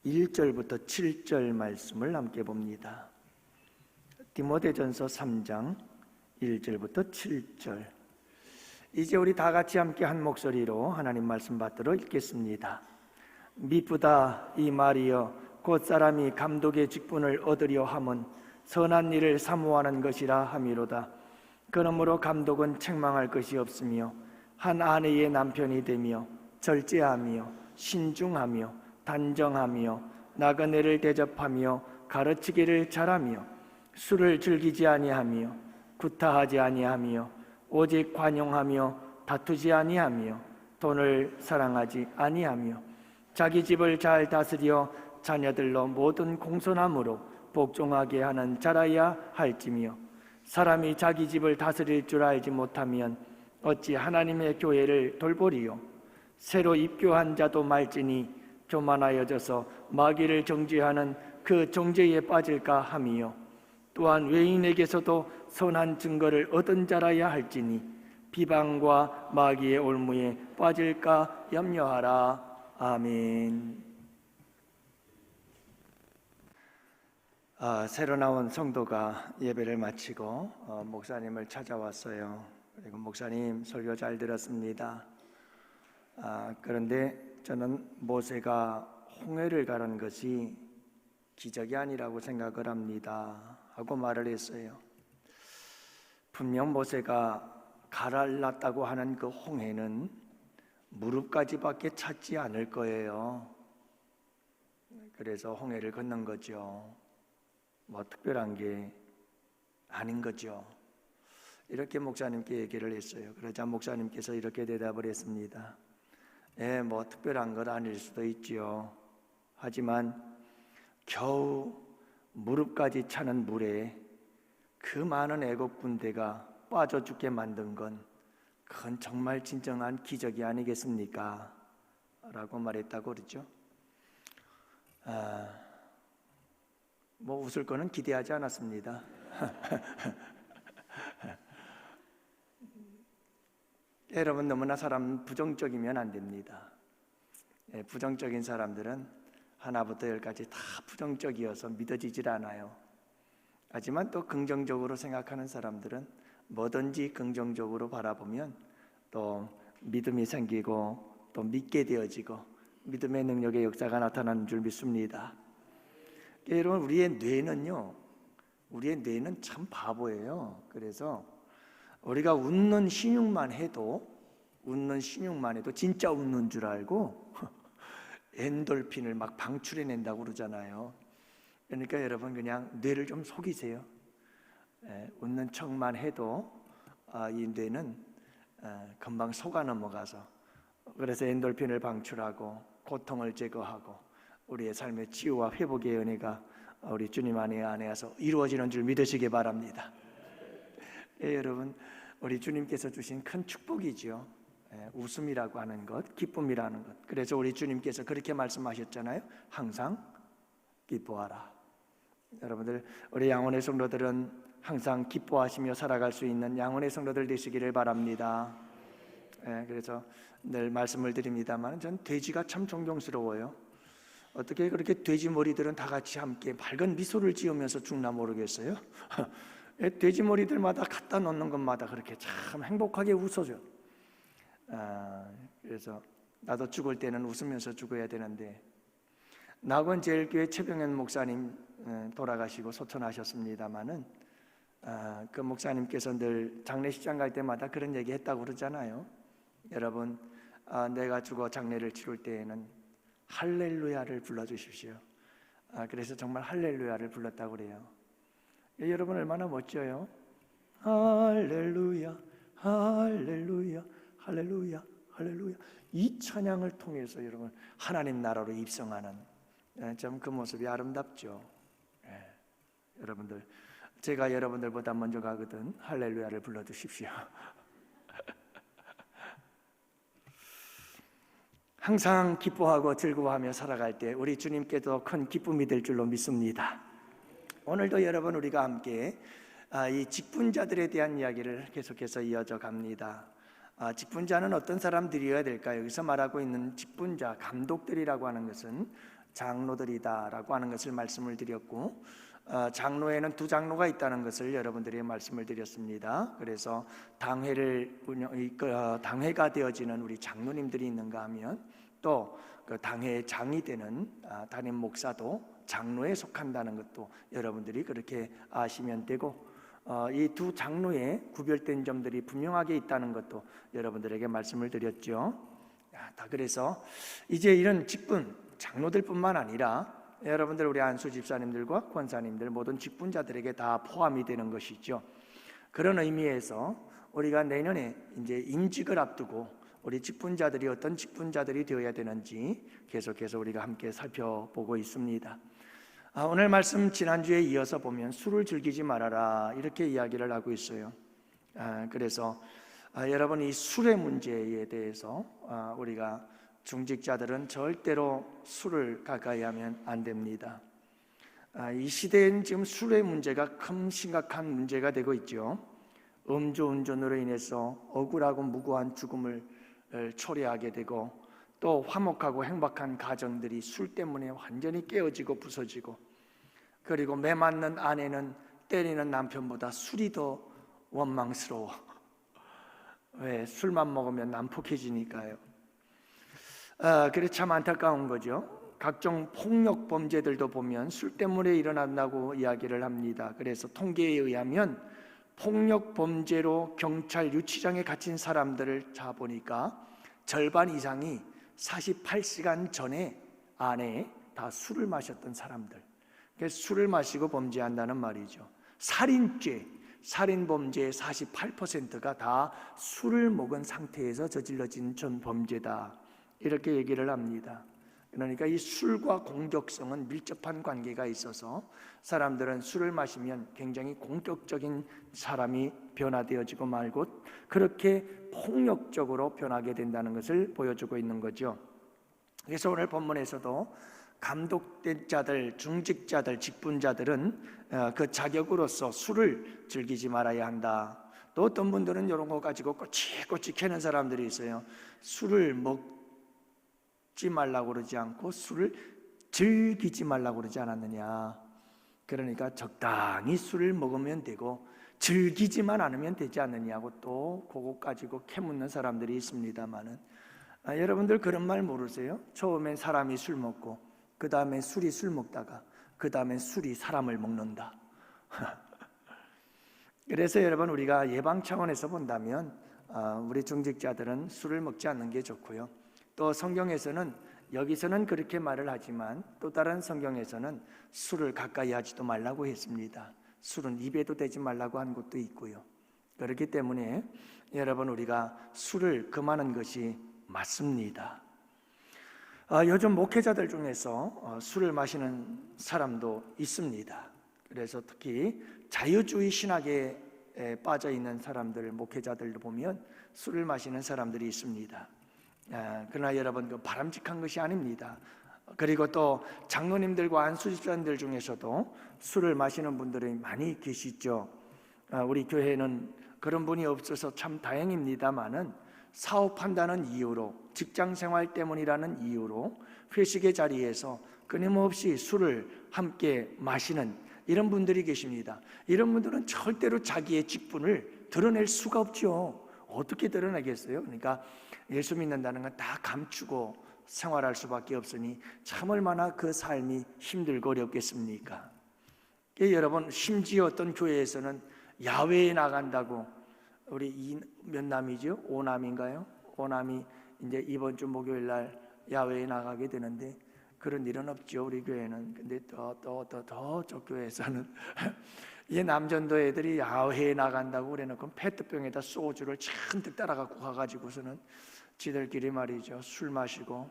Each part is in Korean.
1절부터 7절 말씀을 함께 봅니다. 디모데전서 3장 1절부터 7절. 이제 우리 다 같이 함께 한 목소리로 하나님 말씀 받들어 읽겠습니다. 미쁘다 이 말이여 곧 사람이 감독의 직분을 얻으려 함은 선한 일을 사모하는 것이라 함이로다. 그러므로 감독은 책망할 것이 없으며 한 아내의 남편이 되며 절제하며 신중하며 단정하며 나그네를 대접하며 가르치기를 잘하며 술을 즐기지 아니하며 구타하지 아니하며 오직 관용하며 다투지 아니하며 돈을 사랑하지 아니하며 자기 집을 잘 다스려 자녀들로 모든 공손함으로 복종하게 하는 자라야 할지며 사람이 자기 집을 다스릴 줄 알지 못하면 어찌 하나님의 교회를 돌보리요. 새로 입교한 자도 말지니 교만하여져서 마귀를 정죄하는 그 정죄에 빠질까 함이요. 또한 외인에게서도 선한 증거를 얻은 자라야 할지니 비방과 마귀의 올무에 빠질까 염려하라. 아멘. 새로 나온 성도가 예배를 마치고 목사님을 찾아왔어요. 그리고 목사님 설교 잘 들었습니다. 그런데 저는 모세가 홍해를 가른 것이 기적이 아니라고 생각을 합니다 하고 말을 했어요. 분명 모세가 가랄랐다고 하는 그 홍해는 무릎까지밖에 찼지 않을 거예요. 그래서 홍해를 건넌 거죠. 뭐 특별한 게 아닌 거죠. 이렇게 목사님께 얘기를 했어요. 그러자 목사님께서 이렇게 대답을 했습니다. 뭐 특별한 건 아닐 수도 있지요. 하지만 겨우 무릎까지 차는 물에 그 많은 애국 군대가 빠져 죽게 만든 건 그건 정말 진정한 기적이 아니겠습니까? 라고 말했다고 그러죠. 뭐 웃을 거는 기대하지 않았습니다. 여러분, 너무나 사람 부정적이면 안 됩니다. 부정적인 사람들은 하나부터 열까지 다 부정적이어서 믿어지질 않아요. 하지만 또 긍정적으로 생각하는 사람들은 뭐든지 긍정적으로 바라보면 또 믿음이 생기고 또 믿게 되어지고 믿음의 능력의 역사가 나타나는 줄 믿습니다. 여러분, 우리의 뇌는 참 바보예요. 그래서 우리가 웃는 신용만 해도 진짜 웃는 줄 알고 엔돌핀을 막 방출해낸다고 그러잖아요. 그러니까 여러분, 그냥 뇌를 좀 속이세요. 웃는 척만 해도 이 뇌는 금방 속아 넘어가서, 그래서 엔돌핀을 방출하고 고통을 제거하고 우리의 삶의 치유와 회복의 은혜가 우리 주님 안에서 이루어지는 줄 믿으시기 바랍니다. 여러분, 우리 주님께서 주신 큰 축복이죠. 웃음이라고 하는 것, 기쁨이라는 것. 그래서 우리 주님께서 그렇게 말씀하셨잖아요. 항상 기뻐하라. 여러분들, 우리 양원의 성도들은 항상 기뻐하시며 살아갈 수 있는 양원의 성도들 되시기를 바랍니다. 그래서 늘 말씀을 드립니다만 전 돼지가 참 존경스러워요. 어떻게 그렇게 돼지 머리들은 다 같이 함께 밝은 미소를 지으면서 죽나 모르겠어요. 돼지 머리들마다 갖다 놓는 것마다 그렇게 참 행복하게 웃어줘. 그래서 나도 죽을 때는 웃으면서 죽어야 되는데, 낙원제일교회 최병현 목사님 돌아가시고 소천하셨습니다마는 그 목사님께서 늘 장례식장 갈 때마다 그런 얘기 했다고 그러잖아요. 여러분, 내가 죽어 장례를 치를 때에는 할렐루야를 불러주십시오. 그래서 정말 할렐루야를 불렀다고 그래요. 여러분, 얼마나 멋져요. 할렐루야 할렐루야 할렐루야 할렐루야. 이 찬양을 통해서 여러분 하나님 나라로 입성하는 참 그 모습이 아름답죠. 여러분들, 제가 여러분들보다 먼저 가거든 할렐루야를 불러주십시오. 항상 기뻐하고 즐거워하며 살아갈 때 우리 주님께도 큰 기쁨이 될 줄로 믿습니다. 오늘도 여러분, 우리가 함께 이 직분자들에 대한 이야기를 계속해서 이어져 갑니다. 직분자는 어떤 사람들이어야 될까요? 여기서 말하고 있는 직분자, 감독들이라고 하는 것은 장로들이다라고 하는 것을 말씀을 드렸고, 장로에는 두 장로가 있다는 것을 여러분들이 말씀을 드렸습니다. 그래서 당회가 되어지는 우리 장로님들이 있는가 하면, 또 그 당회의 장이 되는 담임 목사도 장로에 속한다는 것도 여러분들이 그렇게 아시면 되고, 이 두 장로의 구별된 점들이 분명하게 있다는 것도 여러분들에게 말씀을 드렸죠. 그래서 이제 이런 직분, 장로들뿐만 아니라 여러분들 우리 안수 집사님들과 권사님들 모든 직분자들에게 다 포함이 되는 것이죠. 그런 의미에서 우리가 내년에 이제 임직을 앞두고 우리 직분자들이 어떤 직분자들이 되어야 되는지 계속해서 우리가 함께 살펴보고 있습니다. 오늘 말씀 지난주에 이어서 보면 술을 즐기지 말아라 이렇게 이야기를 하고 있어요. 그래서 여러분 이 술의 문제에 대해서 우리가 중직자들은 절대로 술을 가까이 하면 안 됩니다. 이 시대엔 지금 술의 문제가 심각한 문제가 되고 있죠. 음주운전으로 인해서 억울하고 무고한 죽음을 초래하게 되고, 또 화목하고 행복한 가정들이 술 때문에 완전히 깨어지고 부서지고, 그리고 매 맞는 아내는 때리는 남편보다 술이 더 원망스러워. 왜? 술만 먹으면 난폭해지니까요. 그래 참 안타까운 거죠. 각종 폭력 범죄들도 보면 술 때문에 일어난다고 이야기를 합니다. 그래서 통계에 의하면 폭력 범죄로 경찰 유치장에 갇힌 사람들을 자보니까 절반 이상이 48시간 전에 안에 다 술을 마셨던 사람들. 그래서 술을 마시고 범죄한다는 말이죠. 살인 범죄의 48%가 다 술을 먹은 상태에서 저질러진 전 범죄다, 이렇게 얘기를 합니다. 그러니까 이 술과 공격성은 밀접한 관계가 있어서 사람들은 술을 마시면 굉장히 공격적인 사람이 변화되어지고 말고 그렇게 폭력적으로 변하게 된다는 것을 보여주고 있는 거죠. 그래서 오늘 본문에서도 감독된 자들, 중직자들, 직분자들은 그 자격으로서 술을 즐기지 말아야 한다. 또 어떤 분들은 이런 거 가지고 꼬치꼬치 캐는 사람들이 있어요. 술을 먹지 말라고 그러지 않고 술을 즐기지 말라고 그러지 않았느냐. 그러니까 적당히 술을 먹으면 되고 즐기지만 않으면 되지 않느냐고 또 그거 가지고 캐묻는 사람들이 있습니다만은, 여러분들 그런 말 모르세요? 처음엔 사람이 술 먹고 그 다음에 술이 술 먹다가 그 다음에 술이 사람을 먹는다. 그래서 여러분 우리가 예방 차원에서 본다면 우리 중직자들은 술을 먹지 않는 게 좋고요. 또 성경에서는 여기서는 그렇게 말을 하지만 또 다른 성경에서는 술을 가까이 하지도 말라고 했습니다. 술은 입에도 대지 말라고 한 것도 있고요. 그렇기 때문에 여러분 우리가 술을 금하는 것이 맞습니다. 요즘 목회자들 중에서 술을 마시는 사람도 있습니다. 그래서 특히 자유주의 신학에 빠져 있는 사람들, 목회자들도 보면 술을 마시는 사람들이 있습니다. 그러나 여러분 그 바람직한 것이 아닙니다. 그리고 또 장로님들과 안수집사님들 중에서도 술을 마시는 분들이 많이 계시죠. 우리 교회는 그런 분이 없어서 참 다행입니다만은 사업한다는 이유로, 직장생활 때문이라는 이유로 회식의 자리에서 끊임없이 술을 함께 마시는 이런 분들이 계십니다. 이런 분들은 절대로 자기의 직분을 드러낼 수가 없죠. 어떻게 드러내겠어요? 그러니까 예수 믿는다는 건 다 감추고 생활할 수밖에 없으니 참 얼마나 그 삶이 힘들고 어렵겠습니까? 여러분 심지어 어떤 교회에서는 야외에 나간다고, 우리 몇 남이죠? 5남인가요? 5남이 이제 이번 주 목요일 날 야외에 나가게 되는데 그런 일은 없죠, 우리 교회는. 근데 저 교회에서는 이 남전도 애들이 야외에 나간다고 그래놓고 페트병에다 소주를 잔뜩 따라갖고 가가지고서는 지들끼리 말이죠, 술 마시고,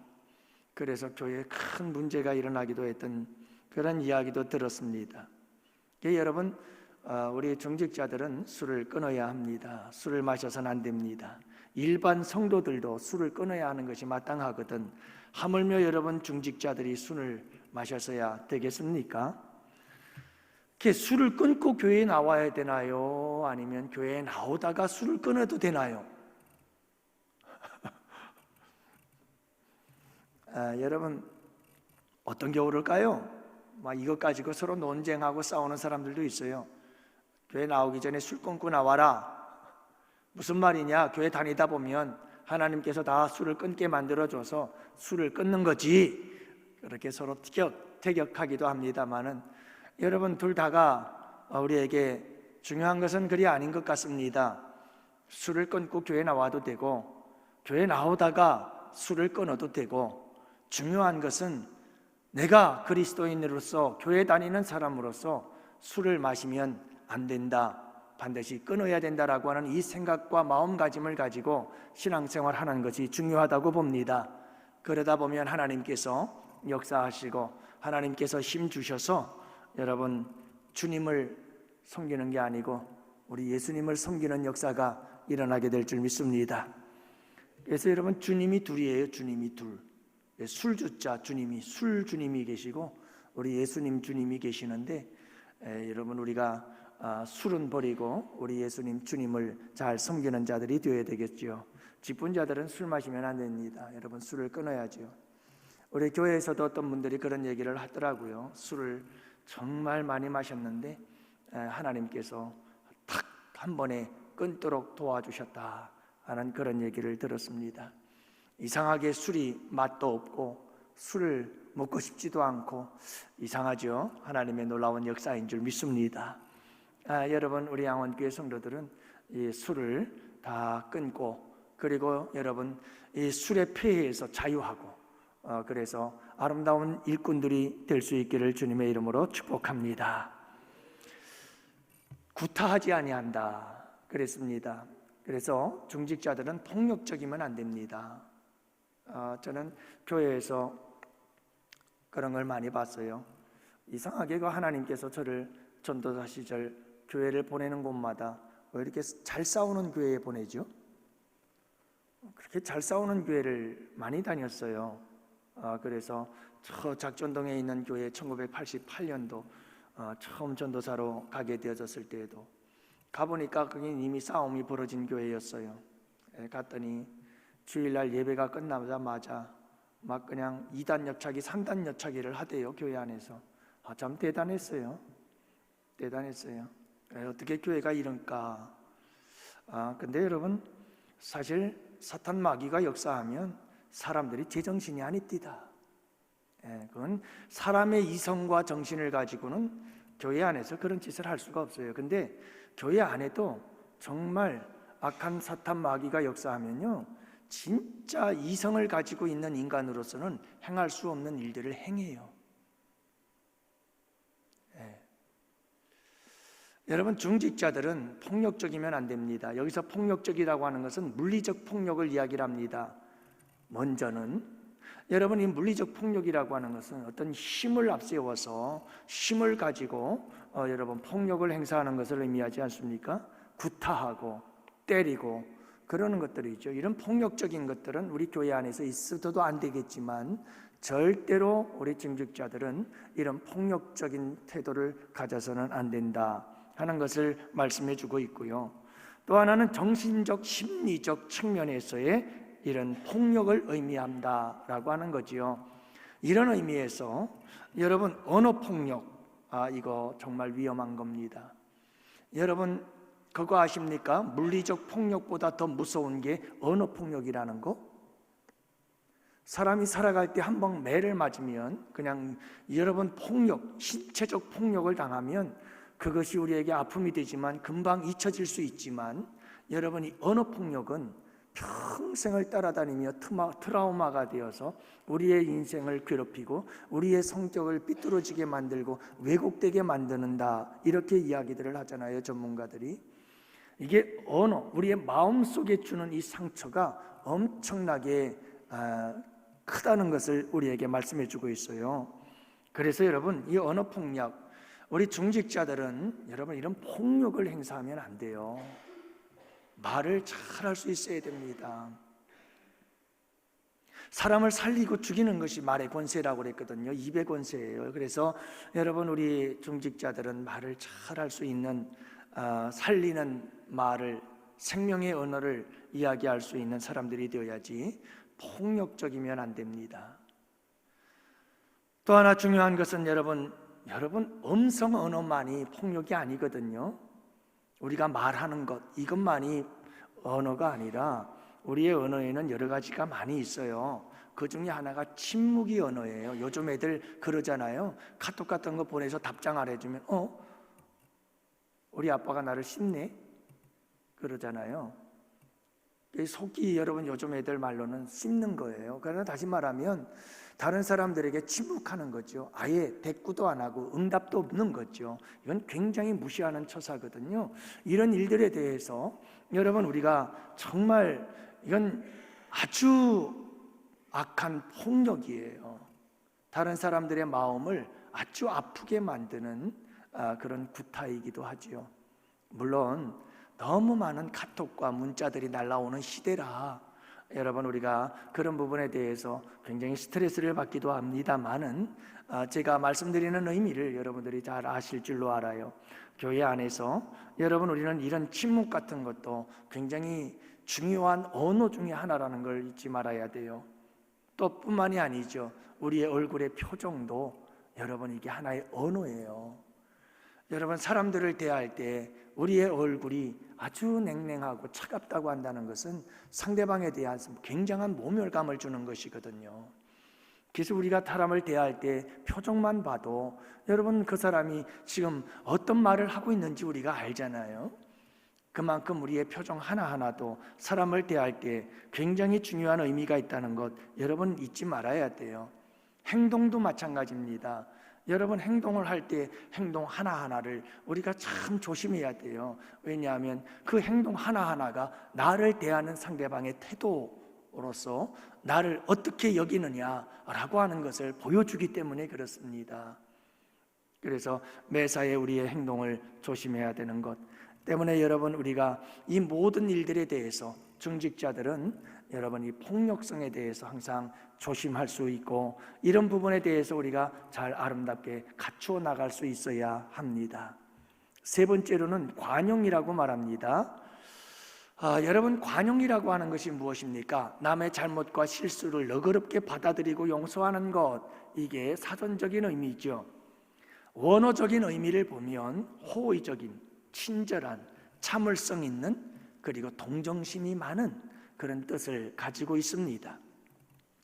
그래서 교회에 큰 문제가 일어나기도 했던 그런 이야기도 들었습니다. 여러분 우리 중직자들은 술을 끊어야 합니다. 술을 마셔서는 안 됩니다. 일반 성도들도 술을 끊어야 하는 것이 마땅하거든 하물며 여러분 중직자들이 술을 마셔서야 되겠습니까? 술을 끊고 교회에 나와야 되나요? 아니면 교회에 나오다가 술을 끊어도 되나요? 여러분 어떤 경우를까요? 막 이것 가지고 서로 논쟁하고 싸우는 사람들도 있어요. 교회 나오기 전에 술 끊고 나와라. 무슨 말이냐? 교회 다니다 보면 하나님께서 다 술을 끊게 만들어줘서 술을 끊는 거지. 그렇게 서로 티격태격하기도 합니다만은 여러분 둘 다가 우리에게 중요한 것은 그리 아닌 것 같습니다. 술을 끊고 교회 나와도 되고 교회 나오다가 술을 끊어도 되고, 중요한 것은 내가 그리스도인으로서 교회 다니는 사람으로서 술을 마시면 안 된다, 반드시 끊어야 된다라고 하는 이 생각과 마음가짐을 가지고 신앙생활 하는 것이 중요하다고 봅니다. 그러다 보면 하나님께서 역사하시고 하나님께서 힘 주셔서 여러분 주님을 섬기는 게 아니고 우리 예수님을 섬기는 역사가 일어나게 될 줄 믿습니다. 그래서 여러분 주님이 둘이에요. 주님이 둘. 술주자 주님이, 술 주님이 계시고 우리 예수님 주님이 계시는데, 여러분 우리가 술은 버리고 우리 예수님 주님을 잘 섬기는 자들이 되어야 되겠죠. 직분자들은 술 마시면 안 됩니다. 여러분 술을 끊어야죠. 우리 교회에서도 어떤 분들이 그런 얘기를 하더라고요. 술을 정말 많이 마셨는데 하나님께서 탁 한 번에 끊도록 도와주셨다 하는 그런 얘기를 들었습니다. 이상하게 술이 맛도 없고 술을 먹고 싶지도 않고 이상하죠. 하나님의 놀라운 역사인 줄 믿습니다. 여러분 우리 양원교회 성도들은 이 술을 다 끊고, 그리고 여러분 이 술의 폐해에서 자유하고 그래서 아름다운 일꾼들이 될 수 있기를 주님의 이름으로 축복합니다. 구타하지 아니한다 그랬습니다. 그래서 중직자들은 폭력적이면 안 됩니다. 저는 교회에서 그런 걸 많이 봤어요. 이상하게 하나님께서 저를 전도사 시절 교회를 보내는 곳마다 왜 이렇게 잘 싸우는 교회에 보내죠? 그렇게 잘 싸우는 교회를 많이 다녔어요. 그래서 저 작전동에 있는 교회 1988년도 처음 전도사로 가게 되어졌을 때에도 가보니까 그게 이미 싸움이 벌어진 교회였어요. 갔더니 주일날 예배가 끝나자마자 막 그냥 2단 옆차기 3단 옆차기를 하대요. 교회 안에서. 참 대단했어요. 어떻게 교회가 이런가. 근데 여러분 사실 사탄 마귀가 역사하면 사람들이 제정신이 아닙니다. 그건 사람의 이성과 정신을 가지고는 교회 안에서 그런 짓을 할 수가 없어요. 근데 교회 안에도 정말 악한 사탄 마귀가 역사하면요, 진짜 이성을 가지고 있는 인간으로서는 행할 수 없는 일들을 행해요. 여러분 중직자들은 폭력적이면 안 됩니다. 여기서 폭력적이라고 하는 것은 물리적 폭력을 이야기를 합니다. 먼저는 여러분 이 물리적 폭력이라고 하는 것은 어떤 힘을 앞세워서 힘을 가지고 여러분 폭력을 행사하는 것을 의미하지 않습니까? 구타하고 때리고 그러는 것들이죠. 이런 폭력적인 것들은 우리 교회 안에서 있어도 안 되겠지만 절대로 우리 중직자들은 이런 폭력적인 태도를 가져서는 안 된다 하는 것을 말씀해 주고 있고요. 또 하나는 정신적, 심리적 측면에서의 이런 폭력을 의미한다라고 하는 거지요. 이런 의미에서 여러분 언어 폭력, 이거 정말 위험한 겁니다. 여러분 그거 아십니까? 물리적 폭력보다 더 무서운 게 언어 폭력이라는 거. 사람이 살아갈 때 한 번 매를 맞으면 그냥 여러분 폭력, 신체적 폭력을 당하면 그것이 우리에게 아픔이 되지만 금방 잊혀질 수 있지만, 여러분이 언어 폭력은 평생을 따라다니며 트라우마가 되어서 우리의 인생을 괴롭히고 우리의 성격을 삐뚤어지게 만들고 왜곡되게 만드는다, 이렇게 이야기들을 하잖아요, 전문가들이. 이게 언어, 우리의 마음속에 주는 이 상처가 엄청나게 크다는 것을 우리에게 말씀해 주고 있어요. 그래서 여러분 이 언어 폭력, 우리 중직자들은 여러분 이런 폭력을 행사하면 안 돼요. 말을 잘 할 수 있어야 됩니다. 사람을 살리고 죽이는 것이 말의 권세라고 그랬거든요. 입의 권세예요. 그래서 여러분 우리 중직자들은 말을 잘 할 수 있는, 살리는 말을, 생명의 언어를 이야기할 수 있는 사람들이 되어야지 폭력적이면 안 됩니다. 또 하나 중요한 것은 여러분 음성 언어만이 폭력이 아니거든요. 우리가 말하는 것 이것만이 언어가 아니라 우리의 언어에는 여러 가지가 많이 있어요. 그 중에 하나가 침묵이 언어예요. 요즘 애들 그러잖아요. 카톡 같은 거 보내서 답장 안 해주면 우리 아빠가 나를 씹네? 그러잖아요. 속이 여러분 요즘 애들 말로는 씹는 거예요. 그러나 다시 말하면 다른 사람들에게 침묵하는 거죠. 아예 대꾸도 안 하고 응답도 없는 거죠. 이건 굉장히 무시하는 처사거든요. 이런 일들에 대해서 여러분 우리가 정말 이건 아주 악한 폭력이에요. 다른 사람들의 마음을 아주 아프게 만드는 그런 구타이기도 하지요. 물론 너무 많은 카톡과 문자들이 날라오는 시대라 여러분 우리가 그런 부분에 대해서 굉장히 스트레스를 받기도 합니다만은 제가 말씀드리는 의미를 여러분들이 잘 아실 줄로 알아요. 교회 안에서 여러분 우리는 이런 침묵 같은 것도 굉장히 중요한 언어 중에 하나라는 걸 잊지 말아야 돼요. 또 뿐만이 아니죠. 우리의 얼굴의 표정도 여러분 이게 하나의 언어예요. 여러분 사람들을 대할 때 우리의 얼굴이 아주 냉랭하고 차갑다고 한다는 것은 상대방에 대한 굉장한 모멸감을 주는 것이거든요. 그래서 우리가 사람을 대할 때 표정만 봐도 여러분 그 사람이 지금 어떤 말을 하고 있는지 우리가 알잖아요. 그만큼 우리의 표정 하나하나도 사람을 대할 때 굉장히 중요한 의미가 있다는 것 여러분 잊지 말아야 돼요. 행동도 마찬가지입니다. 여러분 행동을 할 때 행동 하나하나를 우리가 참 조심해야 돼요. 왜냐하면 그 행동 하나하나가 나를 대하는 상대방의 태도로서 나를 어떻게 여기느냐라고 하는 것을 보여주기 때문에 그렇습니다. 그래서 매사에 우리의 행동을 조심해야 되는 것 때문에 여러분 우리가 이 모든 일들에 대해서 중직자들은 여러분 이 폭력성에 대해서 항상 조심할 수 있고 이런 부분에 대해서 우리가 잘 아름답게 갖추어 나갈 수 있어야 합니다. 세 번째로는 관용이라고 말합니다. 여러분 관용이라고 하는 것이 무엇입니까? 남의 잘못과 실수를 너그럽게 받아들이고 용서하는 것 이게 사전적인 의미죠. 원어적인 의미를 보면 호의적인, 친절한, 참을성 있는 그리고 동정심이 많은 그런 뜻을 가지고 있습니다.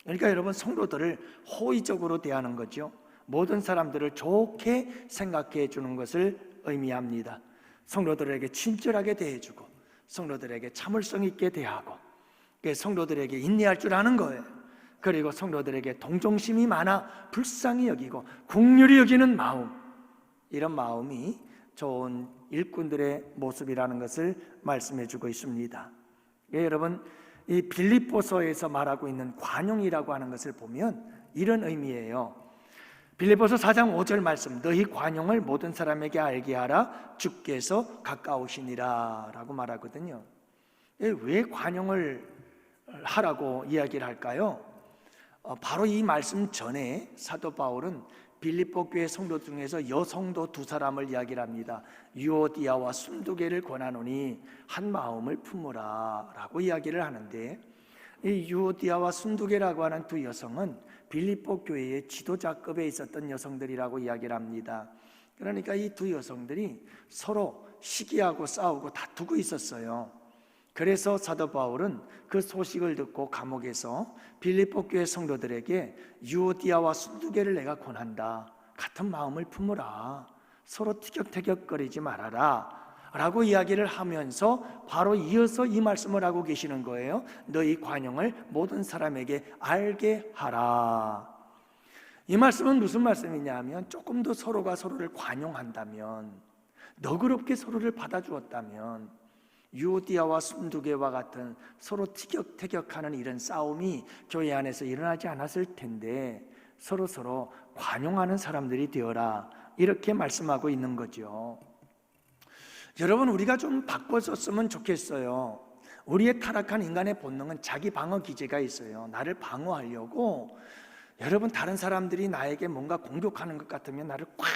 그러니까 여러분 성도들을 호의적으로 대하는 거죠. 모든 사람들을 좋게 생각해 주는 것을 의미합니다. 성도들에게 친절하게 대해주고 성도들에게 참을성 있게 대하고 성도들에게 인내할 줄 아는 거예요. 그리고 성도들에게 동정심이 많아 불쌍히 여기고 긍휼히 여기는 마음, 이런 마음이 좋은 일꾼들의 모습이라는 것을 말씀해 주고 있습니다. 여러분 이 빌립보서에서 말하고 있는 관용이라고 하는 것을 보면 이런 의미예요. 빌립보서 4장 5절 말씀, 너희 관용을 모든 사람에게 알게 하라, 주께서 가까우시니라 라고 말하거든요. 왜 관용을 하라고 이야기를 할까요? 바로 이 말씀 전에 사도 바울은 빌립보 교회 성도 중에서 여성도 두 사람을 이야기를 합니다. 유오디아와 순두개를 권하노니 한 마음을 품으라 라고 이야기를 하는데, 이 유오디아와 순두개라고 하는 두 여성은 빌립보 교회의 지도자급에 있었던 여성들이라고 이야기를 합니다. 그러니까 이 두 여성들이 서로 시기하고 싸우고 다투고 있었어요. 그래서 사도 바울은 그 소식을 듣고 감옥에서 빌립보 교회 성도들에게 유오디아와 순두개를 내가 권한다, 같은 마음을 품으라, 서로 티격태격거리지 말아라 라고 이야기를 하면서 바로 이어서 이 말씀을 하고 계시는 거예요. 너희 관용을 모든 사람에게 알게 하라. 이 말씀은 무슨 말씀이냐 하면 조금 더 서로가 서로를 관용한다면, 너그럽게 서로를 받아주었다면 유오디아와 순두개와 같은 서로 티격태격하는 이런 싸움이 교회 안에서 일어나지 않았을 텐데 서로 관용하는 사람들이 되어라, 이렇게 말씀하고 있는 거죠. 여러분 우리가 좀 바꿔줬으면 좋겠어요. 우리의 타락한 인간의 본능은 자기 방어 기제가 있어요. 나를 방어하려고 여러분 다른 사람들이 나에게 뭔가 공격하는 것 같으면 나를 꽉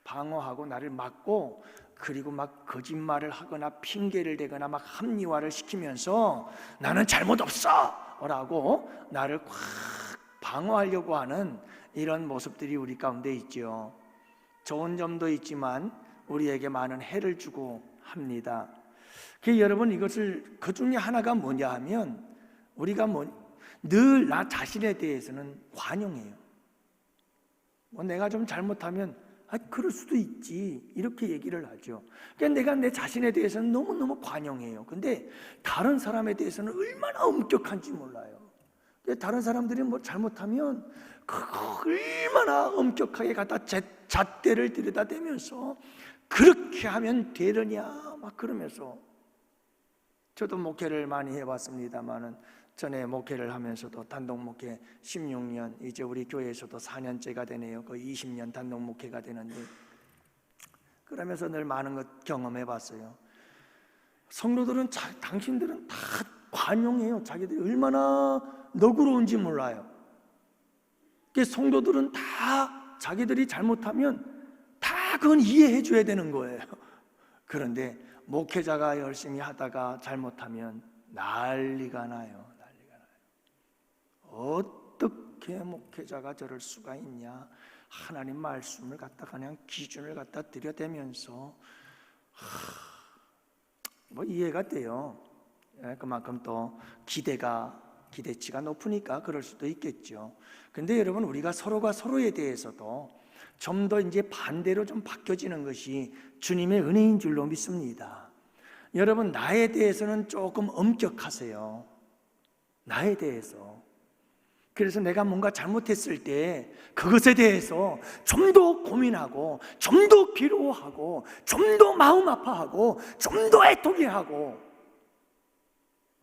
방어하고 나를 막고, 그리고 막 거짓말을 하거나 핑계를 대거나 막 합리화를 시키면서 나는 잘못 없어 라고 나를 꽉 방어하려고 하는 이런 모습들이 우리 가운데 있죠. 좋은 점도 있지만 우리에게 많은 해를 주고 합니다. 여러분, 이것을 그 중에 하나가 뭐냐 하면 우리가 늘 나 자신에 대해서는 관용해요. 내가 좀 잘못하면 그럴 수도 있지 이렇게 얘기를 하죠. 그러니까 내가 내 자신에 대해서는 너무너무 관용해요. 근데 다른 사람에 대해서는 얼마나 엄격한지 몰라요. 다른 사람들이 잘못하면 그거 얼마나 엄격하게 갖다 잣대를 들여다대면서 그렇게 하면 되느냐 막 그러면서. 저도 목회를 많이 해봤습니다만은 전에 목회를 하면서도 단독 목회 16년, 이제 우리 교회에서도 4년째가 되네요. 거의 20년 단독 목회가 되는데, 그러면서 늘 많은 것 경험해봤어요. 성도들은 당신들은 다 관용해요. 자기들이 얼마나 너그러운지 몰라요. 성도들은 다 자기들이 잘못하면 다 그건 이해해 줘야 되는 거예요. 그런데 목회자가 열심히 하다가 잘못하면 난리가 나요. 어떻게 목회자가 저럴 수가 있냐. 하나님 말씀을 갖다 그냥 기준을 갖다 들여대면서 이해가 돼요. 그만큼 또 기대치가 높으니까 그럴 수도 있겠죠. 근데 여러분, 우리가 서로가 서로에 대해서도 좀 더 이제 반대로 좀 바뀌어지는 것이 주님의 은혜인 줄로 믿습니다. 여러분, 나에 대해서는 조금 엄격하세요. 나에 대해서. 그래서 내가 뭔가 잘못했을 때 그것에 대해서 좀 더 고민하고 좀 더 괴로워하고 좀 더 마음 아파하고 좀 더 애통해하고.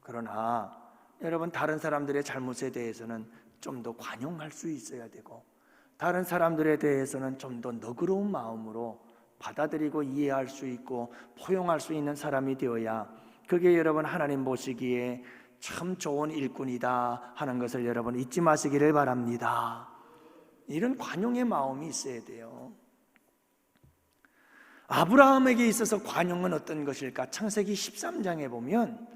그러나 여러분, 다른 사람들의 잘못에 대해서는 좀 더 관용할 수 있어야 되고, 다른 사람들에 대해서는 좀 더 너그러운 마음으로 받아들이고 이해할 수 있고 포용할 수 있는 사람이 되어야, 그게 여러분 하나님 보시기에 참 좋은 일꾼이다 하는 것을 여러분 잊지 마시기를 바랍니다. 이런 관용의 마음이 있어야 돼요. 아브라함에게 있어서 관용은 어떤 것일까? 창세기 13장에 보면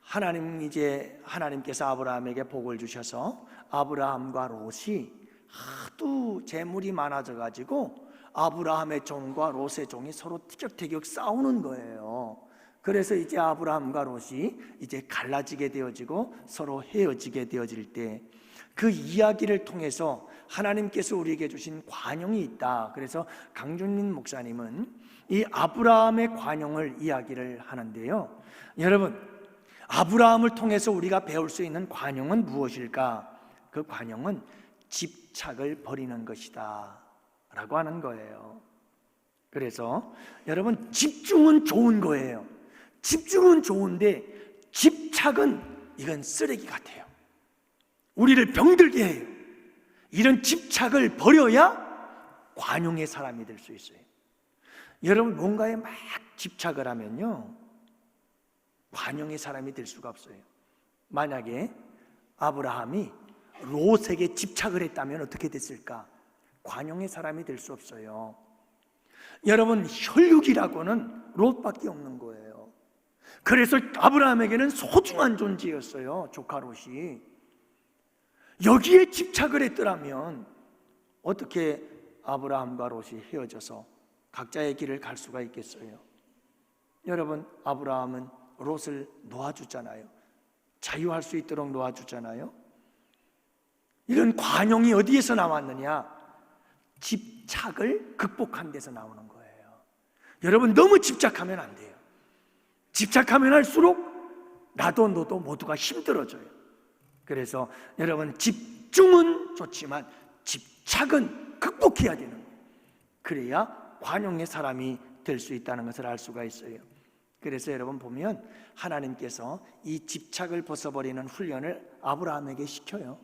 하나님께서 아브라함에게 복을 주셔서 아브라함과 롯이 하도 재물이 많아져 가지고 아브라함의 종과 롯의 종이 서로 티격태격 싸우는 거예요. 그래서 이제 아브라함과 롯이 이제 갈라지게 되어지고 서로 헤어지게 되어질 때, 그 이야기를 통해서 하나님께서 우리에게 주신 관용이 있다. 그래서 강준민 목사님은 이 아브라함의 관용을 이야기를 하는데요. 여러분, 아브라함을 통해서 우리가 배울 수 있는 관용은 무엇일까? 그 관용은 집착을 버리는 것이다 라고 하는 거예요. 그래서 여러분, 집중은 좋은 거예요. 집중은 좋은데 집착은 이건 쓰레기 같아요. 우리를 병들게 해요. 이런 집착을 버려야 관용의 사람이 될 수 있어요. 여러분, 뭔가에 막 집착을 하면요, 관용의 사람이 될 수가 없어요. 만약에 아브라함이 롯에게 집착을 했다면 어떻게 됐을까? 관용의 사람이 될 수 없어요. 여러분, 혈육이라고는 롯밖에 없는 거예요. 그래서 아브라함에게는 소중한 존재였어요, 조카 롯이. 여기에 집착을 했더라면 어떻게 아브라함과 롯이 헤어져서 각자의 길을 갈 수가 있겠어요? 여러분, 아브라함은 롯을 놓아주잖아요. 자유할 수 있도록 놓아주잖아요. 이런 관용이 어디에서 나왔느냐? 집착을 극복한 데서 나오는 거예요. 여러분, 너무 집착하면 안 돼요. 집착하면 할수록 나도 너도 모두가 힘들어져요. 그래서 여러분, 집중은 좋지만 집착은 극복해야 되는 거예요. 그래야 관용의 사람이 될 수 있다는 것을 알 수가 있어요. 그래서 여러분 보면 하나님께서 이 집착을 벗어버리는 훈련을 아브라함에게 시켜요.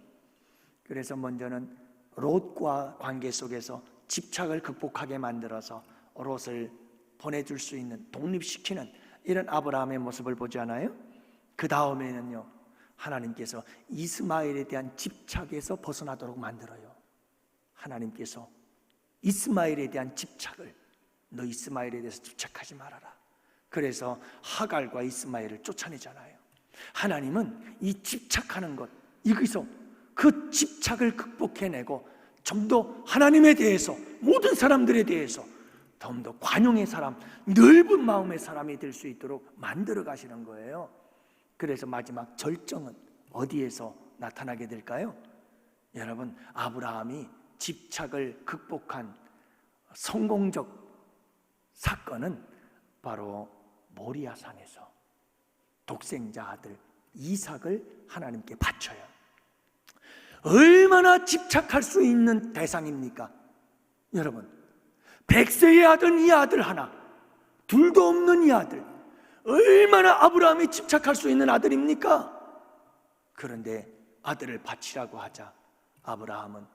그래서 먼저는 롯과 관계 속에서 집착을 극복하게 만들어서 롯을 보내줄 수 있는, 독립시키는 이런 아브라함의 모습을 보지 않아요? 그 다음에는요, 하나님께서 이스마엘에 대한 집착에서 벗어나도록 만들어요. 하나님께서 이스마엘에 대한 집착을, 너 이스마엘에 대해서 집착하지 말아라. 그래서 하갈과 이스마엘을 쫓아내잖아요. 하나님은 이 집착하는 것, 여기서 그 집착을 극복해내고 좀 더 하나님에 대해서, 모든 사람들에 대해서 좀 더 관용의 사람, 넓은 마음의 사람이 될 수 있도록 만들어 가시는 거예요. 그래서 마지막 절정은 어디에서 나타나게 될까요? 여러분, 아브라함이 집착을 극복한 성공적 사건은 바로 모리아산에서 독생자 아들 이삭을 하나님께 바쳐요. 얼마나 집착할 수 있는 대상입니까? 여러분, 100세의 아들 이 아들 하나, 둘도 없는 이 아들, 얼마나 아브라함이 집착할 수 있는 아들입니까? 그런데 아들을 바치라고 하자 아브라함은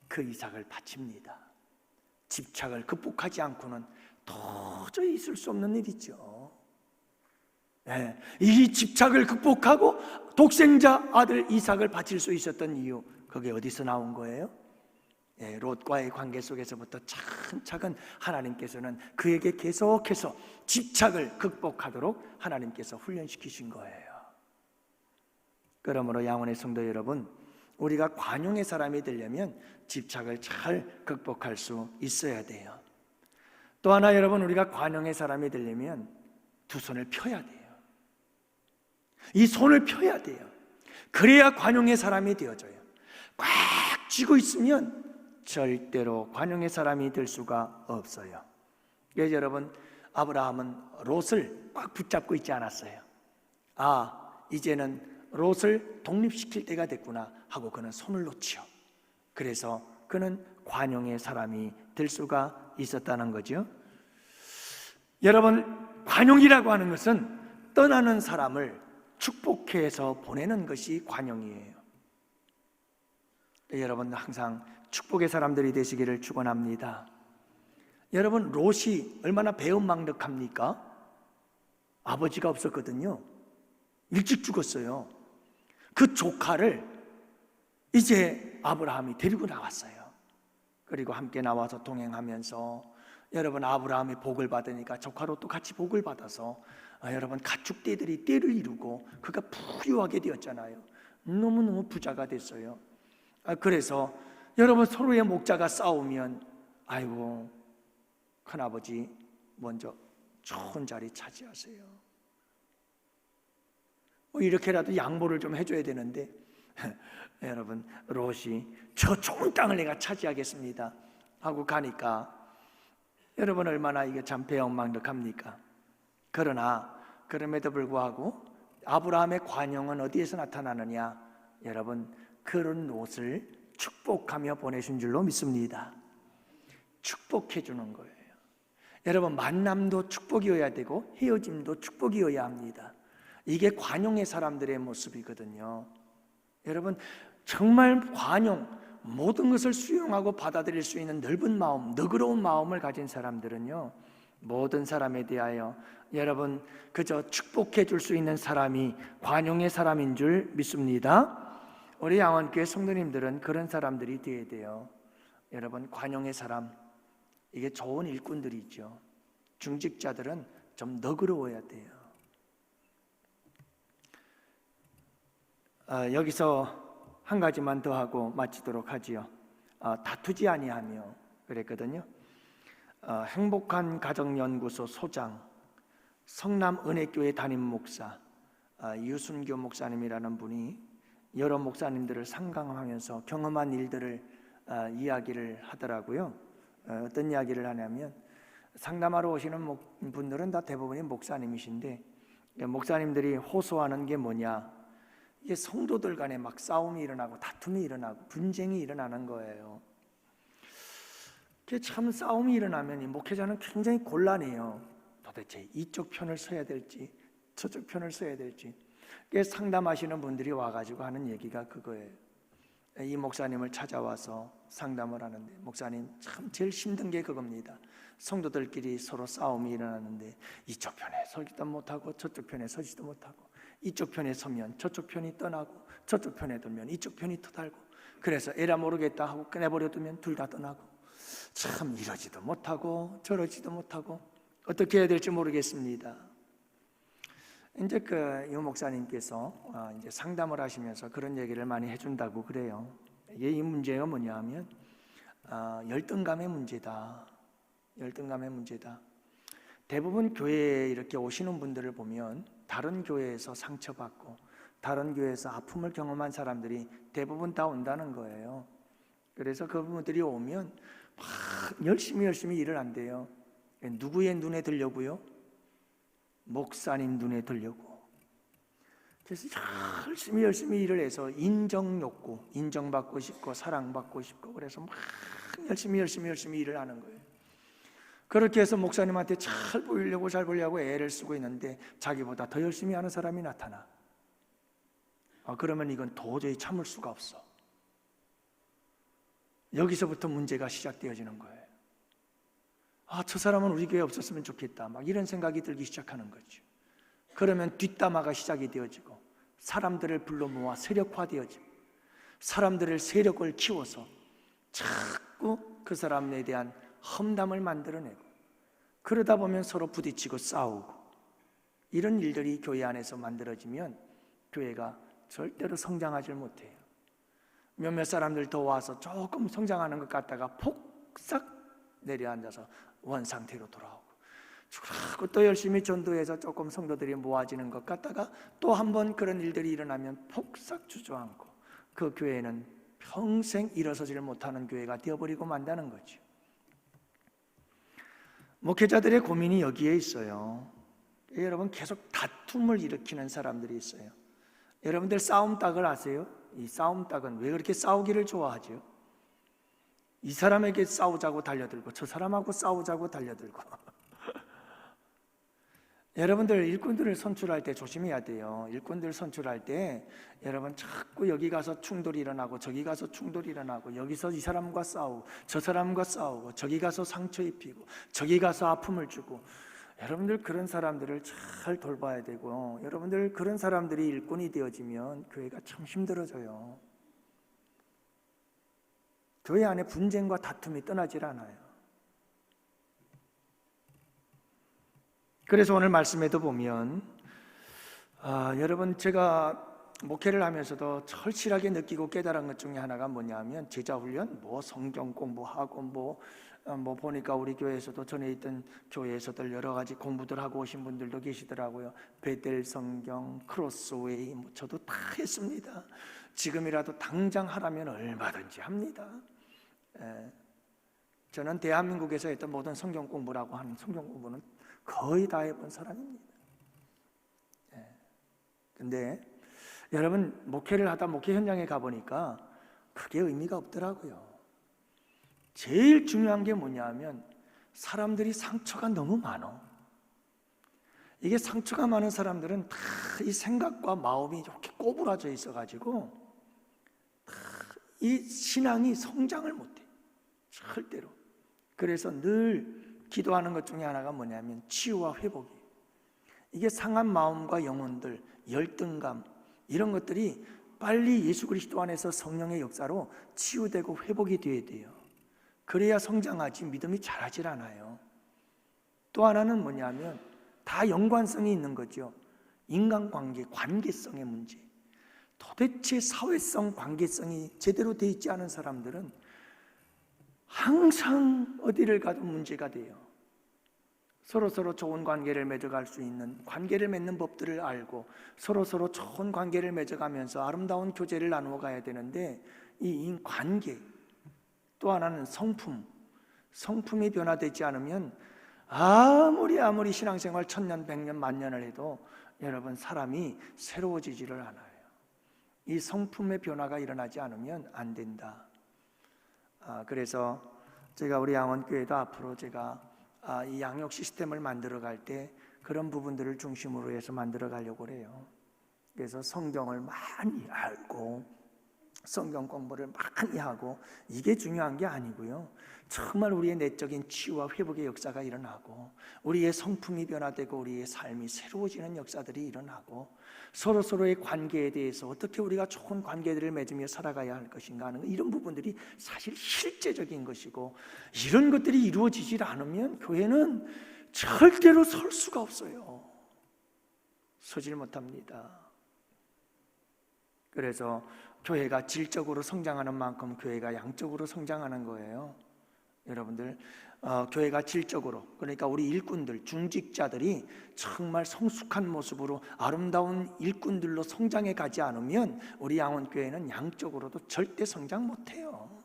그 이삭을 바칩니다. 집착을 극복하지 않고는 도저히 있을 수 없는 일이죠. 네, 이 집착을 극복하고 독생자 아들 이삭을 바칠 수 있었던 이유, 그게 어디서 나온 거예요? 네, 롯과의 관계 속에서부터 차근차근 하나님께서는 그에게 계속해서 집착을 극복하도록 하나님께서 훈련시키신 거예요. 그러므로 양원의 성도 여러분, 우리가 관용의 사람이 되려면 집착을 잘 극복할 수 있어야 돼요. 또 하나, 여러분, 우리가 관용의 사람이 되려면 두 손을 펴야 돼요. 이 손을 펴야 돼요. 그래야 관용의 사람이 되어져요. 꽉 쥐고 있으면 절대로 관용의 사람이 될 수가 없어요. 그래서 여러분, 아브라함은 롯을 꽉 붙잡고 있지 않았어요. 이제는 롯을 독립시킬 때가 됐구나 하고 그는 손을 놓지요. 그래서 그는 관용의 사람이 될 수가 있었다는 거죠. 여러분, 관용이라고 하는 것은 떠나는 사람을 축복해서 보내는 것이 관용이에요. 여러분, 항상 축복의 사람들이 되시기를 축원합니다. 여러분, 롯이 얼마나 배은망덕합니까? 아버지가 없었거든요. 일찍 죽었어요. 그 조카를 이제 아브라함이 데리고 나왔어요. 그리고 함께 나와서 동행하면서, 여러분, 아브라함이 복을 받으니까 조카 롯도 같이 복을 받아서 여러분, 가축떼들이 떼를 이루고 그가 부유하게 되었잖아요. 너무너무 부자가 됐어요. 그래서 여러분, 서로의 목자가 싸우면 아이고, 큰아버지 먼저 좋은 자리 차지하세요. 이렇게라도 양보를 좀 해줘야 되는데 여러분, 롯이 저 좋은 땅을 내가 차지하겠습니다 하고 가니까 여러분, 얼마나 이게 참 배은망덕합니까? 그러나 그럼에도 불구하고 아브라함의 관용은 어디에서 나타나느냐? 여러분, 그런 롯을 축복하며 보내신 줄로 믿습니다. 축복해 주는 거예요. 여러분, 만남도 축복이어야 되고 헤어짐도 축복이어야 합니다. 이게 관용의 사람들의 모습이거든요. 여러분, 정말 관용, 모든 것을 수용하고 받아들일 수 있는 넓은 마음, 너그러운 마음을 가진 사람들은요, 모든 사람에 대하여 여러분 그저 축복해 줄 수 있는 사람이 관용의 사람인 줄 믿습니다. 우리 양원교회 성도님들은 그런 사람들이 되어야 돼요. 여러분, 관용의 사람, 이게 좋은 일꾼들이죠. 중직자들은 좀 너그러워야 돼요. 여기서 한 가지만 더 하고 마치도록 하지요. 다투지 아니하며 그랬거든요. 행복한 가정연구소 소장, 성남은혜교회 담임 목사 유순교 목사님이라는 분이 여러 목사님들을 상담하면서 경험한 일들을 이야기를 하더라고요. 어떤 이야기를 하냐면, 상담하러 오시는 분들은 다 대부분이 목사님이신데, 목사님들이 호소하는 게 뭐냐, 이게 성도들 간에 막 싸움이 일어나고 다툼이 일어나고 분쟁이 일어나는 거예요. 참 싸움이 일어나면 이 목회자는 굉장히 곤란해요. 도대체 이쪽 편을 서야 될지 저쪽 편을 서야 될지. 상담하시는 분들이 와가지고 하는 얘기가 그거예요. 이 목사님을 찾아와서 상담을 하는데, 목사님, 참 제일 힘든 게 그겁니다. 성도들끼리 서로 싸움이 일어나는데 이쪽 편에 서지도 못하고 저쪽 편에 서지도 못하고, 이쪽 편에 서면 저쪽 편이 떠나고 저쪽 편에 두면 이쪽 편이 터달고, 그래서 에라 모르겠다 하고 꺼내버려 두면 둘 다 떠나고, 참 이러지도 못하고 저러지도 못하고 어떻게 해야 될지 모르겠습니다. 이제 유 목사님께서 이제 상담을 하시면서 그런 얘기를 많이 해준다고 그래요. 이게 이 문제가 뭐냐 하면, 열등감의 문제다. 열등감의 문제다. 대부분 교회에 이렇게 오시는 분들을 보면 다른 교회에서 상처받고 다른 교회에서 아픔을 경험한 사람들이 대부분 다 온다는 거예요. 그래서 그분들이 오면 막 열심히 일을 한대요. 누구의 눈에 들려고요? 목사님 눈에 들려고. 그래서 열심히 일을 해서 인정 욕구, 인정받고 싶고 사랑받고 싶고 그래서 막 열심히 일을 하는 거예요. 그렇게 해서 목사님한테 잘 보이려고 애를 쓰고 있는데 자기보다 더 열심히 하는 사람이 나타나. 그러면 이건 도저히 참을 수가 없어. 여기서부터 문제가 시작되어지는 거예요. 저 사람은 우리 교회에 없었으면 좋겠다. 막 이런 생각이 들기 시작하는 거죠. 그러면 뒷담화가 시작이 되어지고 사람들을 불러 모아 세력화되어지고 사람들을 세력을 키워서 자꾸 그 사람에 대한 험담을 만들어내고 그러다 보면 서로 부딪히고 싸우고 이런 일들이 교회 안에서 만들어지면 교회가 절대로 성장하지 못해요. 몇몇 사람들 더 와서 조금 성장하는 것 같다가 폭삭 내려앉아서 원상태로 돌아오고 그리고 또 열심히 전도해서 조금 성도들이 모아지는 것 같다가 또 한 번 그런 일들이 일어나면 폭삭 주저앉고 그 교회는 평생 일어서지를 못하는 교회가 되어버리고 만다는 거죠. 목회자들의 고민이 여기에 있어요. 여러분 계속 다툼을 일으키는 사람들이 있어요. 여러분들 싸움닭을 아세요? 이 싸움닭은 왜 그렇게 싸우기를 좋아하죠? 이 사람에게 싸우자고 달려들고 저 사람하고 싸우자고 달려들고 여러분들 일꾼들을 선출할 때 조심해야 돼요. 일꾼들 선출할 때 여러분 자꾸 여기 가서 충돌이 일어나고 저기 가서 충돌이 일어나고 여기서 이 사람과 싸우고 저 사람과 싸우고 저기 가서 상처 입히고 저기 가서 아픔을 주고 여러분들 그런 사람들을 잘 돌봐야 되고 여러분들 그런 사람들이 일꾼이 되어지면 교회가 참 힘들어져요. 교회 안에 분쟁과 다툼이 떠나질 않아요. 그래서 오늘 말씀에도 보면 여러분 제가 목회를 하면서도 절실하게 느끼고 깨달은 것 중에 하나가 뭐냐면 제자훈련, 성경 공부하고 보니까 우리 교회에서도 전에 있던 교회에서도 여러 가지 공부들 하고 오신 분들도 계시더라고요. 베델 성경, 크로스웨이 저도 다 했습니다. 지금이라도 당장 하라면 얼마든지 합니다. 저는 대한민국에서 했던 모든 성경 공부라고 하는 성경 공부는 거의 다 해본 사람입니다. 근데 여러분 목회를 하다 목회 현장에 가보니까 그게 의미가 없더라고요. 제일 중요한 게 뭐냐면 사람들이 상처가 너무 많아. 이게 상처가 많은 사람들은 다 이 생각과 마음이 이렇게 꼬부라져 있어가지고 이 신앙이 성장을 못해. 절대로. 그래서 늘 기도하는 것 중에 하나가 뭐냐면 치유와 회복이에요. 이게 상한 마음과 영혼들, 열등감 이런 것들이 빨리 예수 그리스도 안에서 성령의 역사로 치유되고 회복이 되어야 돼요. 그래야 성장하지 믿음이 자라질 않아요. 또 하나는 뭐냐면 다 연관성이 있는 거죠. 인간관계, 관계성의 문제. 도대체 사회성 관계성이 제대로 되어 있지 않은 사람들은 항상 어디를 가도 문제가 돼요. 서로 좋은 관계를 맺어갈 수 있는 관계를 맺는 법들을 알고 서로 좋은 관계를 맺어가면서 아름다운 교제를 나누어 가야 되는데 이 관계 또 하나는 성품이 변화되지 않으면 아무리 신앙생활 1000년, 100년, 만년을 해도 여러분 사람이 새로워지지를 않아요. 이 성품의 변화가 일어나지 않으면 안 된다. 그래서 제가 우리 양원교회도 앞으로 제가 이 양육 시스템을 만들어 갈 때 그런 부분들을 중심으로 해서 만들어 가려고 해요. 그래서 성경을 많이 알고 성경 공부를 많이 하고 이게 중요한 게 아니고요. 정말 우리의 내적인 치유와 회복의 역사가 일어나고 우리의 성품이 변화되고 우리의 삶이 새로워지는 역사들이 일어나고 서로의 관계에 대해서 어떻게 우리가 좋은 관계들을 맺으며 살아가야 할 것인가 하는 이런 부분들이 사실 실제적인 것이고 이런 것들이 이루어지질 않으면 교회는 절대로 설 수가 없어요. 서질 못합니다. 그래서 교회가 질적으로 성장하는 만큼 교회가 양적으로 성장하는 거예요. 여러분들, 교회가 질적으로, 그러니까 우리 일꾼들, 중직자들이 정말 성숙한 모습으로 아름다운 일꾼들로 성장해 가지 않으면 우리 양원교회는 양적으로도 절대 성장 못해요.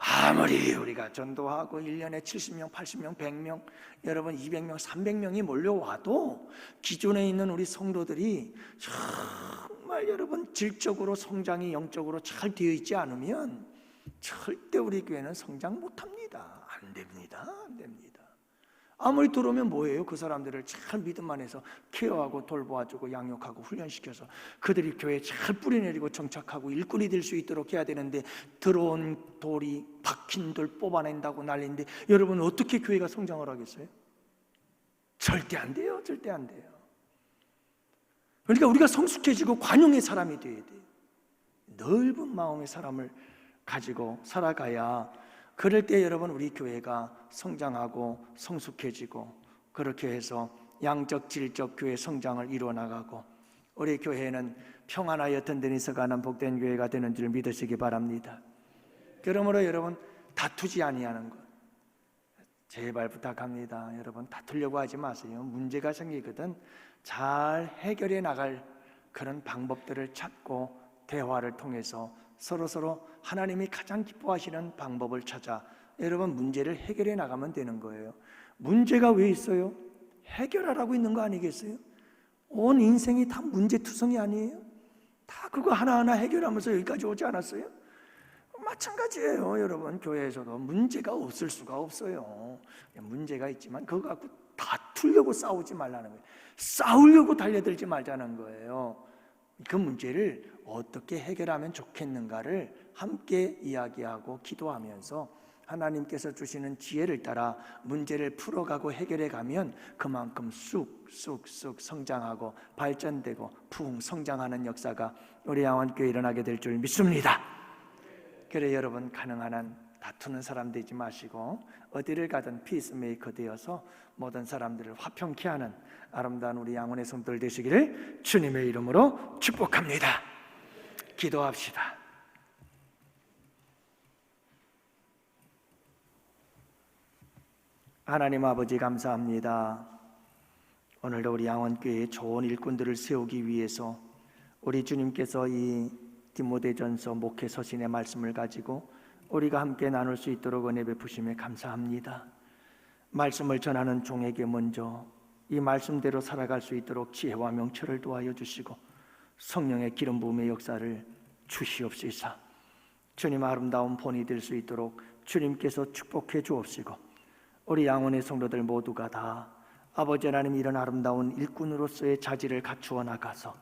아무리 우리가 전도하고 1년에 70명, 80명, 100명, 여러분 200명, 300명이 몰려와도 기존에 있는 우리 성도들이 정말 여러분 질적으로 성장이 영적으로 잘 되어 있지 않으면 절대 우리 교회는 성장 못합니다. 안 됩니다. 안 됩니다. 아무리 들어오면 뭐예요? 그 사람들을 잘 믿음 안에서 케어하고 돌보아주고 양육하고 훈련시켜서 그들이 교회에 잘 뿌리내리고 정착하고 일꾼이 될 수 있도록 해야 되는데, 들어온 돌이 박힌 돌 뽑아낸다고 난리인데 여러분 어떻게 교회가 성장을 하겠어요? 절대 안 돼요. 절대 안 돼요. 그러니까 우리가 성숙해지고 관용의 사람이 돼야 돼요. 넓은 마음의 사람을 가지고 살아가야, 그럴 때 여러분 우리 교회가 성장하고 성숙해지고, 그렇게 해서 양적 질적 교회 성장을 이루어 나가고 우리 교회는 평안하여 든든히 서가는 복된 교회가 되는 줄 믿으시기 바랍니다. 그러므로 여러분 다투지 아니하는 것 제발 부탁합니다. 여러분 다투려고 하지 마세요. 문제가 생기거든 잘 해결해 나갈 그런 방법들을 찾고 대화를 통해서 서로 하나님이 가장 기뻐하시는 방법을 찾아 여러분 문제를 해결해 나가면 되는 거예요. 문제가 왜 있어요? 해결하라고 있는 거 아니겠어요? 온 인생이 다 문제투성이 아니에요? 다 그거 하나하나 해결하면서 여기까지 오지 않았어요? 마찬가지예요. 여러분 교회에서도 문제가 없을 수가 없어요. 문제가 있지만 그거 갖고 다투려고 싸우지 말라는 거예요. 싸우려고 달려들지 말자는 거예요. 그 문제를 어떻게 해결하면 좋겠는가를 함께 이야기하고 기도하면서 하나님께서 주시는 지혜를 따라 문제를 풀어가고 해결해 가면 그만큼 쑥쑥쑥 성장하고 발전되고 푹 성장하는 역사가 우리 양원교회에 일어나게 될 줄 믿습니다. 그래 여러분, 가능한 한 다투는 사람 되지 마시고 어디를 가든 피스메이커 되어서 모든 사람들을 화평케 하는 아름다운 우리 양원의 성도들 되시기를 주님의 이름으로 축복합니다. 기도합시다. 하나님 아버지 감사합니다. 오늘도 우리 양원교회에 좋은 일꾼들을 세우기 위해서 우리 주님께서 이 디모데전서 목회 서신의 말씀을 가지고 우리가 함께 나눌 수 있도록 은혜 베푸심에 감사합니다. 말씀을 전하는 종에게 먼저 이 말씀대로 살아갈 수 있도록 지혜와 명철을 도하여 주시고 성령의 기름 부음의 역사를 주시옵시사. 주님 아름다운 본이 될 수 있도록 주님께서 축복해 주옵시고 우리 양원의 성도들 모두가 다 아버지 하나님 이런 아름다운 일꾼으로서의 자질을 갖추어 나가서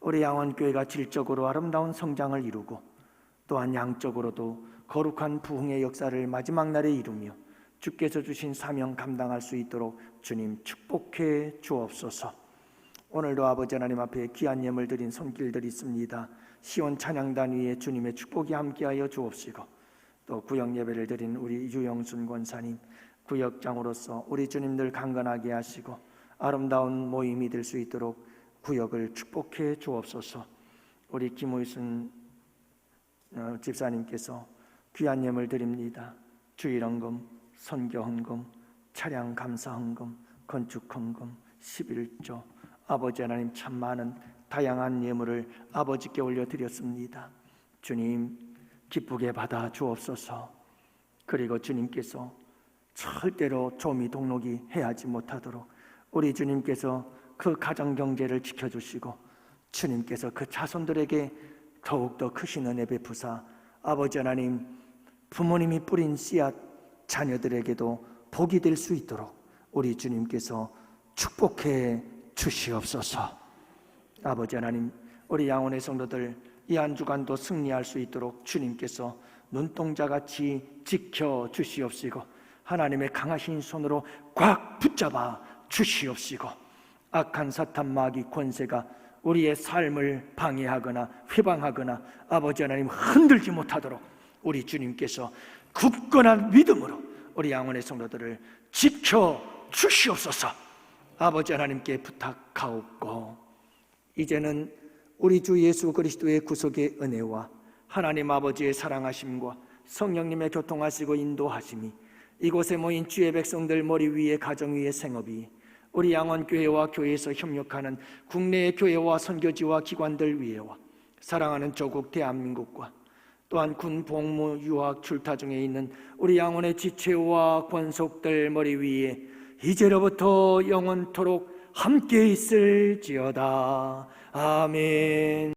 우리 양원교회가 질적으로 아름다운 성장을 이루고 또한 양적으로도 거룩한 부흥의 역사를 마지막 날에 이루며 주께서 주신 사명 감당할 수 있도록 주님 축복해 주옵소서. 오늘도 아버지 하나님 앞에 귀한 예물 드린 손길들이 있습니다. 시온 찬양단 위에 주님의 축복이 함께하여 주옵시고 또 구역 예배를 드린 우리 유영순 권사님 구역장으로서 우리 주님들 강건하게 하시고 아름다운 모임이 될 수 있도록 구역을 축복해 주옵소서. 우리 김우순 집사님께서 귀한 예물 드립니다. 주일헌금, 선교헌금, 차량 감사헌금, 건축헌금, 11조 아버지 하나님 참 많은 다양한 예물을 아버지께 올려드렸습니다. 주님 기쁘게 받아 주옵소서. 그리고 주님께서 절대로 조미 동록이 해하지 못하도록 우리 주님께서 그 가정 경제를 지켜주시고 주님께서 그 자손들에게 더욱더 크신 은혜 베푸사 아버지 하나님 부모님이 뿌린 씨앗 자녀들에게도 복이 될 수 있도록 우리 주님께서 축복해 주시옵소서. 아버지 하나님 우리 양원의 성도들 이 한 주간도 승리할 수 있도록 주님께서 눈동자같이 지켜 주시옵시고 하나님의 강하신 손으로 꽉 붙잡아 주시옵시고 악한 사탄 마귀 권세가 우리의 삶을 방해하거나 회방하거나 아버지 하나님 흔들지 못하도록 우리 주님께서 굳건한 믿음으로 우리 양원의 성도들을 지켜 주시옵소서. 아버지 하나님께 부탁하옵고 이제는 우리 주 예수 그리스도의 구속의 은혜와 하나님 아버지의 사랑하심과 성령님의 교통하시고 인도하심이 이곳에 모인 주의 백성들 머리 위에 가정 위에 생업이 우리 양원교회와 교회에서 협력하는 국내의 교회와 선교지와 기관들 위에와 사랑하는 조국 대한민국과 또한 군 복무 유학 출타 중에 있는 우리 양원의 지체와 권속들 머리 위에 이제로부터 영원토록 함께 있을지어다. 아멘.